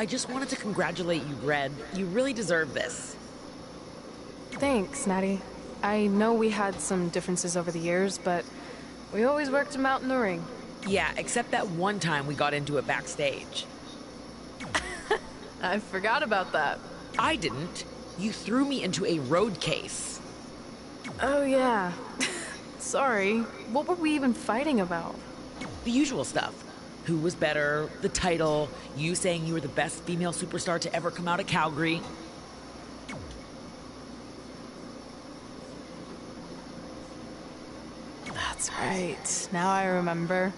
I just wanted to congratulate you, Red. You really deserve this. Thanks, Natty. I know we had some differences over the years, but we always worked them out in the ring. Yeah, except that one time we got into it backstage. I forgot about that. I didn't. You threw me into a road case. Oh, yeah. Sorry. What were we even fighting about? The usual stuff. Who was better, the title, you saying you were the best female superstar to ever come out of Calgary. That's right. Now I remember.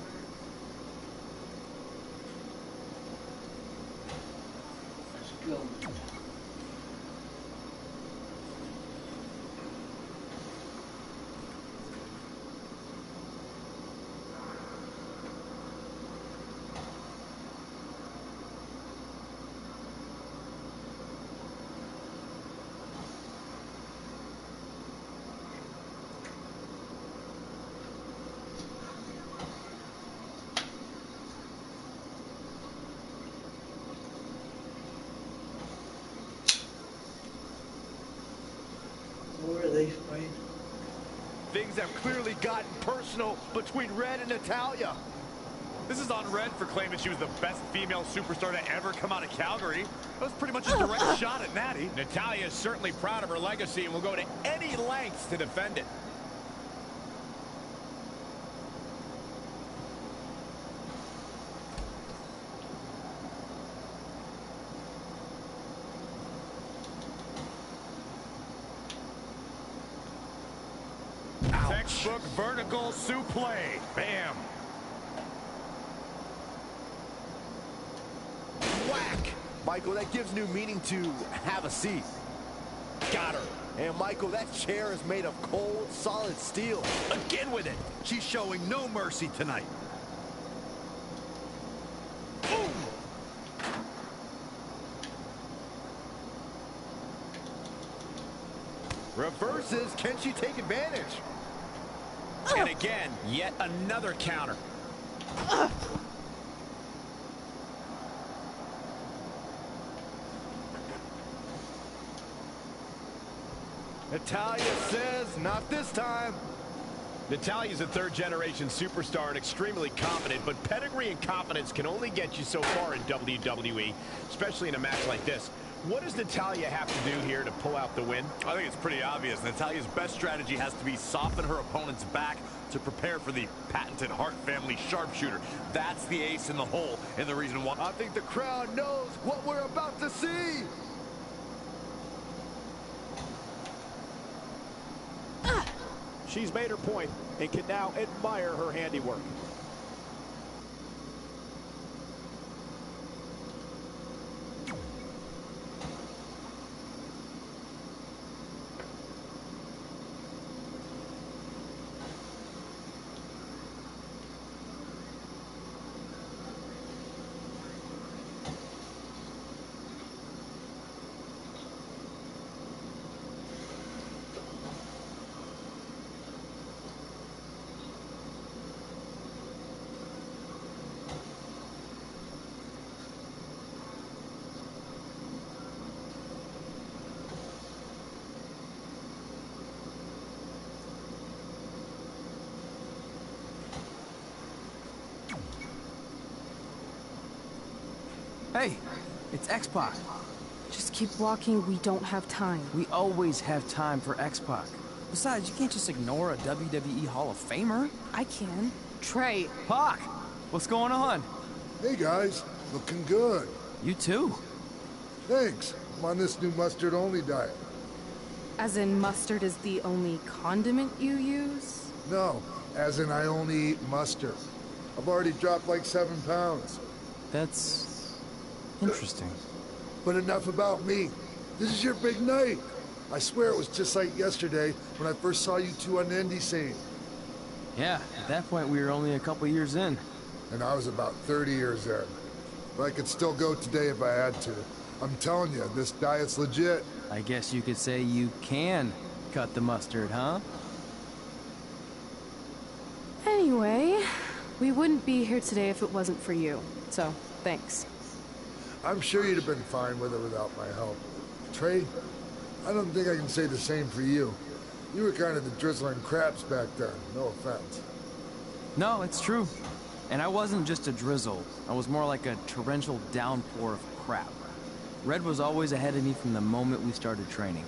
Where are they fighting? Things have clearly gotten personal between Red and Natalya. This is on Red for claiming she was the best female superstar to ever come out of Calgary. That was pretty much a direct shot at Natty. Natalya is certainly proud of her legacy and will go to any lengths to defend it. Textbook vertical suplex. Bam. Whack. Michael, that gives new meaning to have a seat. Got her. And Michael, that chair is made of cold, solid steel. Again with it. She's showing no mercy tonight. Boom. Reverses. Can she take advantage? And again, yet another counter. Natalya says, not this time. Natalya's a third-generation superstar and extremely confident, but pedigree and confidence can only get you so far in WWE, especially in a match like this. What does Natalya have to do here to pull out the win? I think it's pretty obvious. Natalya's best strategy has to be soften her opponent's back to prepare for the patented Hart family sharpshooter. That's the ace in the hole, and the reason why. I think the crowd knows what we're about to see. She's made her point and can now admire her handiwork. Hey, it's X-Pac. Just keep walking, we don't have time. We always have time for X-Pac. Besides, you can't just ignore a WWE Hall of Famer. I can. Trey. Pac, what's going on? Hey guys, looking good. You too. Thanks. I'm on this new mustard-only diet. As in mustard is the only condiment you use? No, as in I only eat mustard. I've already dropped like 7 pounds. That's interesting. But enough about me. This is your big night. I swear it was just like yesterday when I first saw you two on the indie scene. Yeah, at that point we were only a couple years in. And I was about 30 years in. But I could still go today if I had to. I'm telling you, this diet's legit. I guess you could say you can cut the mustard, huh? Anyway, we wouldn't be here today if it wasn't for you. So, thanks. I'm sure you'd have been fine with it without my help. Trey, I don't think I can say the same for you. You were kind of the drizzling craps back then, no offense. No, it's true. And I wasn't just a drizzle. I was more like a torrential downpour of crap. Red was always ahead of me from the moment we started training.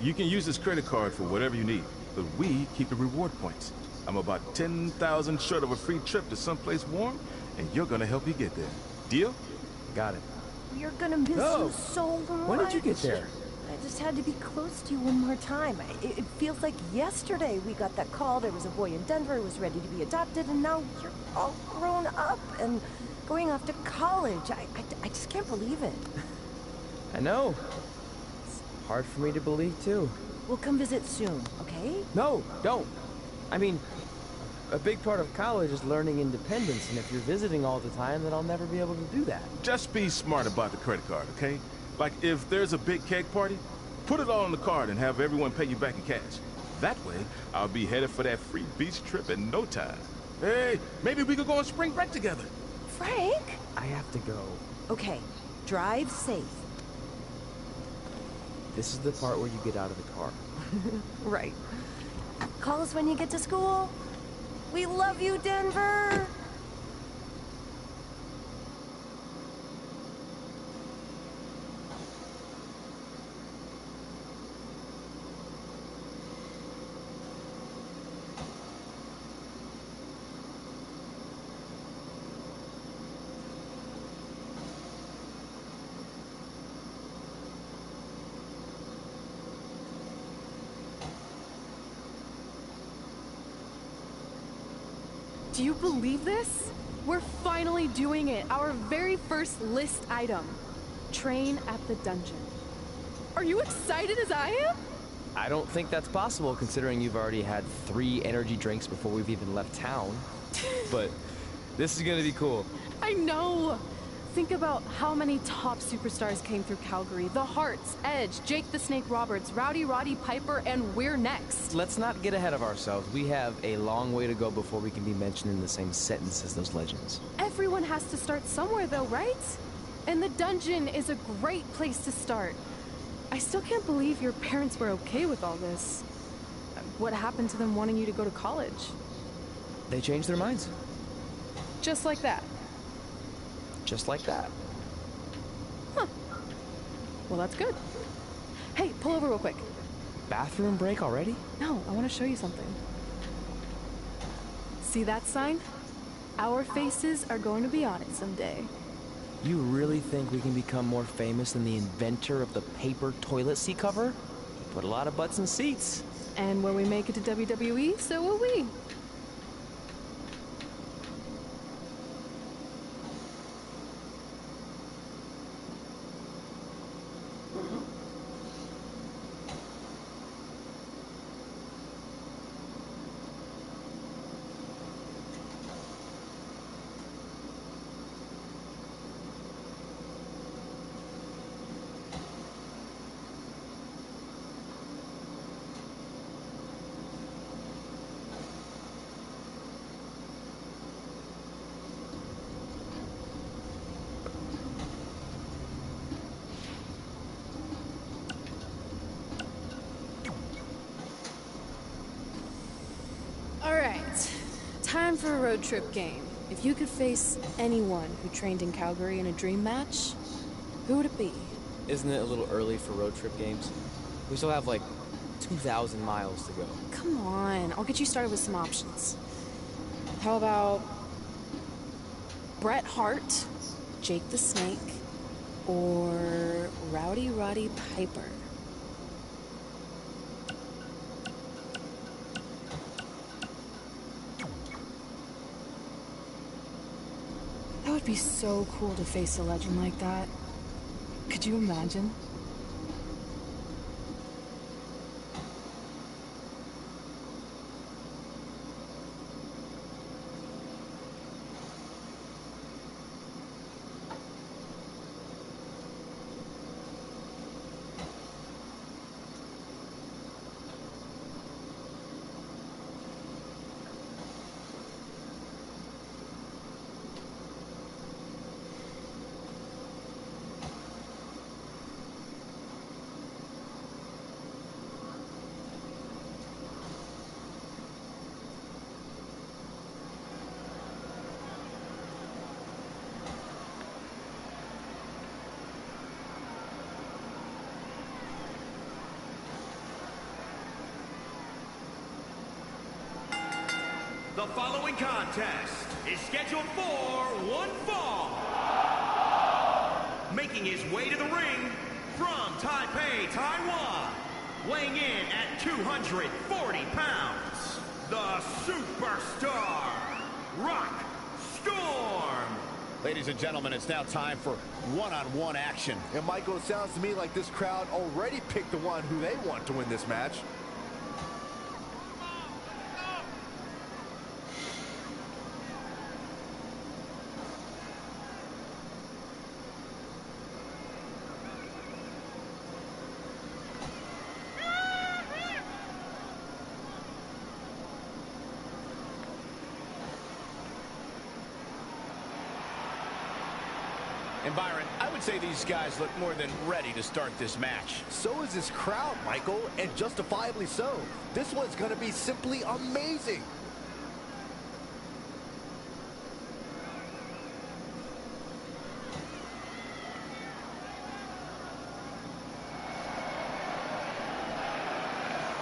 You can use this credit card for whatever you need, but we keep the reward points. I'm about 10,000 short of a free trip to someplace warm, and you're gonna help you get there. Deal? Got it. We're gonna miss you so much. When did you get there? I just had to be close to you one more time. It feels like yesterday we got that call. There was a boy in Denver who was ready to be adopted, and now you're all grown up and going off to college. I just can't believe it. I know. It's hard for me to believe, too. We'll come visit soon, okay? No, don't. I mean, a big part of college is learning independence, and if you're visiting all the time, then I'll never be able to do that. Just be smart about the credit card, okay? Like, if there's a big cake party, put it all on the card and have everyone pay you back in cash. That way, I'll be headed for that free beach trip in no time. Hey, maybe we could go on spring break together. Frank? I have to go. Okay, drive safe. This is the part where you get out of the car. Right. Call us when you get to school. We love you, Denver! Do you believe this? We're finally doing it. Our very first list item. Train at the dungeon. Are you excited as I am? I don't think that's possible, considering you've already had 3 energy drinks before we've even left town. But this is gonna be cool. I know. Think about how many top superstars came through Calgary. The Hearts, Edge, Jake the Snake Roberts, Rowdy Roddy Piper, and we're next. Let's not get ahead of ourselves. We have a long way to go before we can be mentioned in the same sentence as those legends. Everyone has to start somewhere though, right? And the dungeon is a great place to start. I still can't believe your parents were okay with all this. What happened to them wanting you to go to college? They changed their minds. Just like that. Just like that. Huh. Well, that's good. Hey, pull over real quick. Bathroom break already? No, I want to show you something. See that sign? Our faces are going to be on it someday. You really think we can become more famous than the inventor of the paper toilet seat cover? He put a lot of butts in seats. And when we make it to WWE, so will we. Time for a road trip game. If you could face anyone who trained in Calgary in a dream match, who would it be? Isn't it a little early for road trip games? We still have like 2,000 miles to go. Come on, I'll get you started with some options. How about Bret Hart, Jake the Snake, or Rowdy Roddy Piper? That would be so cool to face a legend like that. Could you imagine? The following contest is scheduled for one fall. Making his way to the ring from Taipei, Taiwan, weighing in at 240 pounds, the Superstar, Rock Storm. Ladies and gentlemen, it's now time for one-on-one action. And Michael, it sounds to me like this crowd already picked the one who they want to win this match. And Byron, I would say these guys look more than ready to start this match. So is this crowd, Michael, and justifiably so. This one's going to be simply amazing.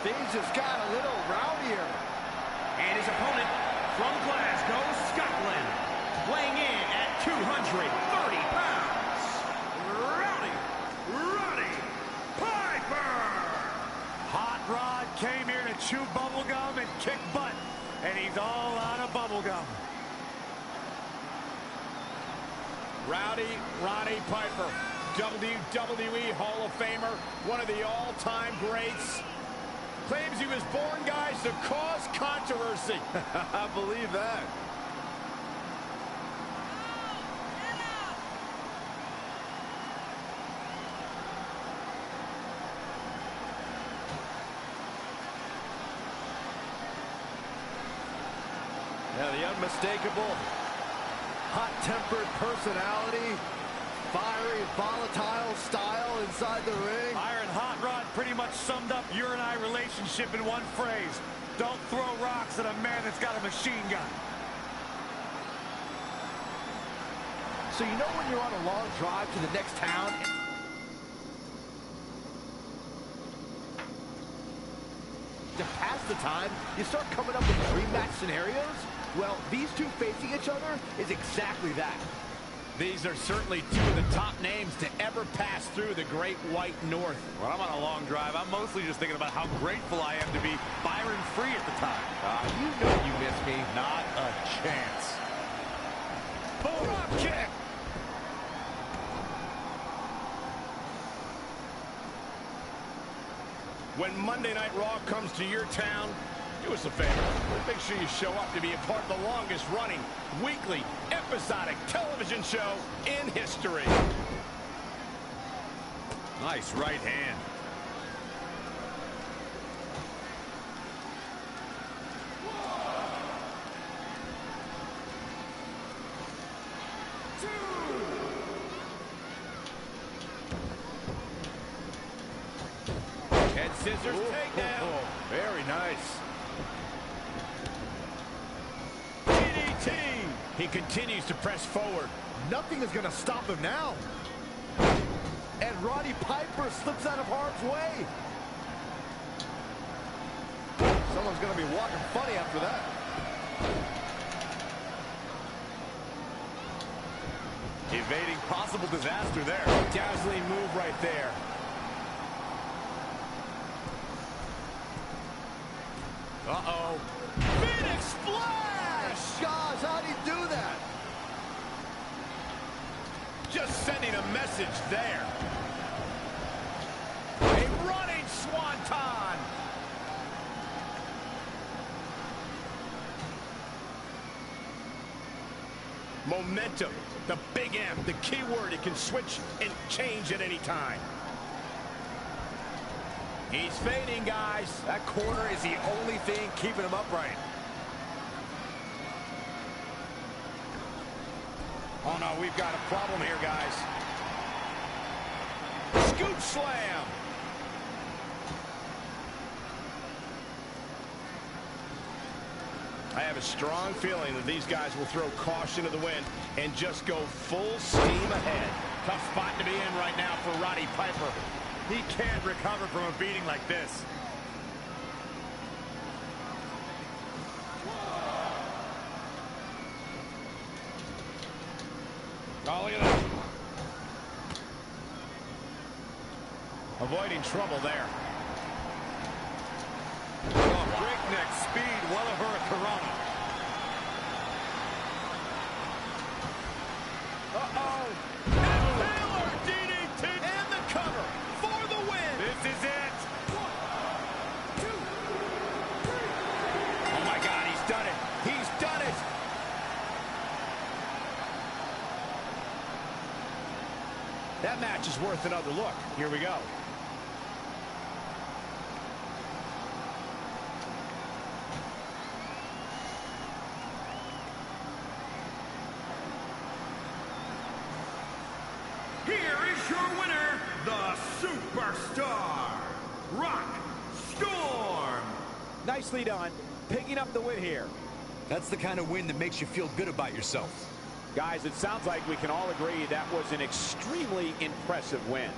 Things just got a little rowdier. And his opponent from Glasgow, Scotland, weighing in at 230 pounds, Roddy Piper! Hot Rod came here to chew bubblegum and kick butt, and he's all out of bubblegum. Roddy Piper, WWE Hall of Famer, one of the all-time greats. Claims he was born, guys, to cause controversy. I believe that. Now the unmistakable, hot-tempered personality, fiery, volatile style inside the ring. Iron Hot Rod pretty much summed up your and I relationship in one phrase. Don't throw rocks at a man that's got a machine gun. So you know when you're on a long drive to the next town? To pass the time, you start coming up with dream match scenarios? Well, these two facing each other is exactly that. These are certainly two of the top names to ever pass through the Great White North. When I'm on a long drive, I'm mostly just thinking about how grateful I am to be Byron free at the time. You know you miss me. Not a chance. Boom! Drop kick! When Monday Night Raw comes to your town, do us a favor. Make sure you show up to be a part of the longest-running, weekly, episodic television show in history. Nice right hand. And scissors takedown. Very nice. DDT. He continues to press forward. Nothing is going to stop him now. And Roddy Piper slips out of harm's way. Someone's going to be walking funny after that. Evading possible disaster there. Dazzling move right there. Uh-oh. Phoenix Splash! Gosh, how'd he do that? Just sending a message there. A running swanton. Momentum, the big M, the key word. It can switch and change at any time. He's fading, guys. That corner is the only thing keeping him upright. Oh, no, we've got a problem here, guys. Scoop slam. I have a strong feeling that these guys will throw caution to the wind and just go full steam ahead. Tough spot to be in right now for Roddy Piper. He can't recover from a beating like this. Oh, look at that. Avoiding trouble there. Oh, breakneck speed, well of her Corona. Uh-oh. And Taylor DDT and the cover for the win. This is it. 1, 2, 3. Oh, my God, he's done it. He's done it. That match is worth another look. Here we go. Here is your winner, the Superstar, Rock Storm. Nicely done. Picking up the win here. That's the kind of win that makes you feel good about yourself. Guys, it sounds like we can all agree that was an extremely impressive win.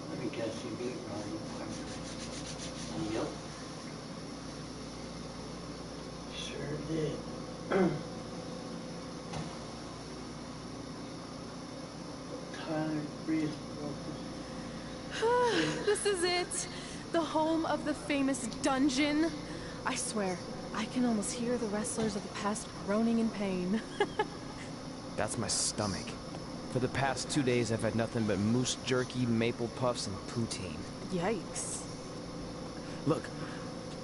Let me guess, you beat Ronnie. Yep. Sure did. Tyler Breeze broke This is it. The home of the famous dungeon. I swear, I can almost hear the wrestlers of the past groaning in pain. That's my stomach. For the past 2 days, I've had nothing but moose jerky, maple puffs, and poutine. Yikes. Look,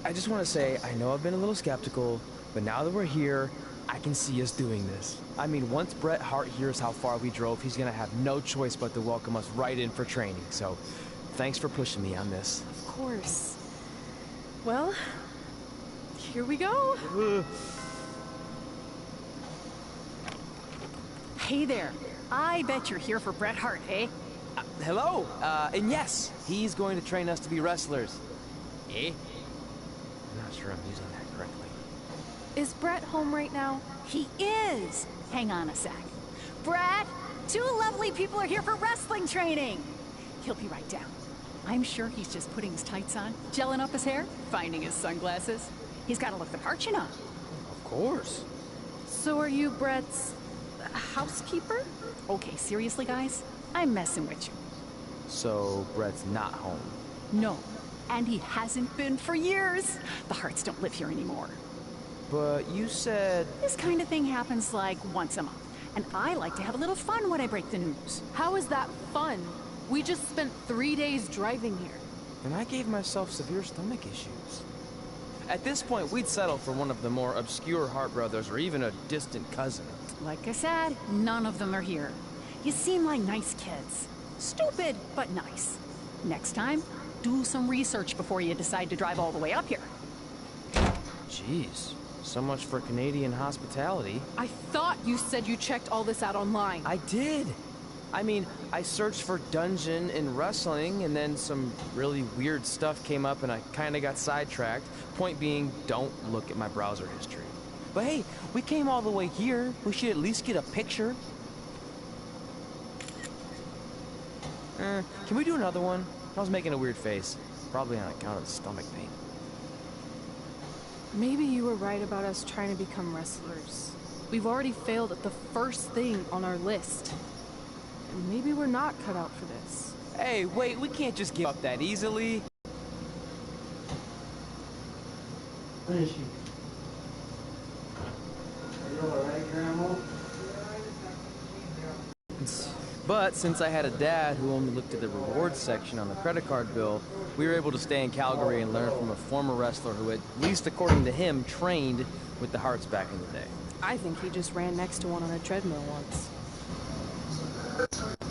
I just want to say, I know I've been a little skeptical, but now that we're here, I can see us doing this. I mean, once Bret Hart hears how far we drove, he's gonna have no choice but to welcome us right in for training. So, thanks for pushing me on this. Of course. Well, here we go. Hey there. I bet you're here for Bret Hart, eh? Hello, and yes, he's going to train us to be wrestlers. Eh? I'm not sure I'm using that correctly. Is Bret home right now? He is. Hang on a sec. Bret, 2 lovely people are here for wrestling training. He'll be right down. I'm sure he's just putting his tights on, gelling up his hair, finding his sunglasses. He's got to look the part, you know. Of course. So are you Bret's housekeeper? Okay, seriously, guys? I'm messing with you. So, Bret's not home. No, and he hasn't been for years. The Harts don't live here anymore. But you said... This kind of thing happens like once a month, and I like to have a little fun when I break the news. How is that fun? We just spent 3 days driving here. And I gave myself severe stomach issues. At this point, we'd settle for one of the more obscure Hart brothers or even a distant cousin. Like I said, none of them are here. You seem like nice kids. Stupid, but nice. Next time, do some research before you decide to drive all the way up here. Jeez, so much for Canadian hospitality. I thought you said you checked all this out online. I did. I mean, I searched for dungeon in wrestling, and then some really weird stuff came up, and I kind of got sidetracked. Point being, don't look at my browser history. But hey, we came all the way here. We should at least get a picture. Can we do another one? I was making a weird face. Probably on account of the stomach pain. Maybe you were right about us trying to become wrestlers. We've already failed at the first thing on our list. And maybe we're not cut out for this. Hey, wait, we can't just give up that easily. Finish you. Are you alright, Grandma? But since I had a dad who only looked at the rewards section on the credit card bill, we were able to stay in Calgary and learn from a former wrestler who, at least according to him, trained with the Hearts back in the day. I think he just ran next to one on a treadmill once.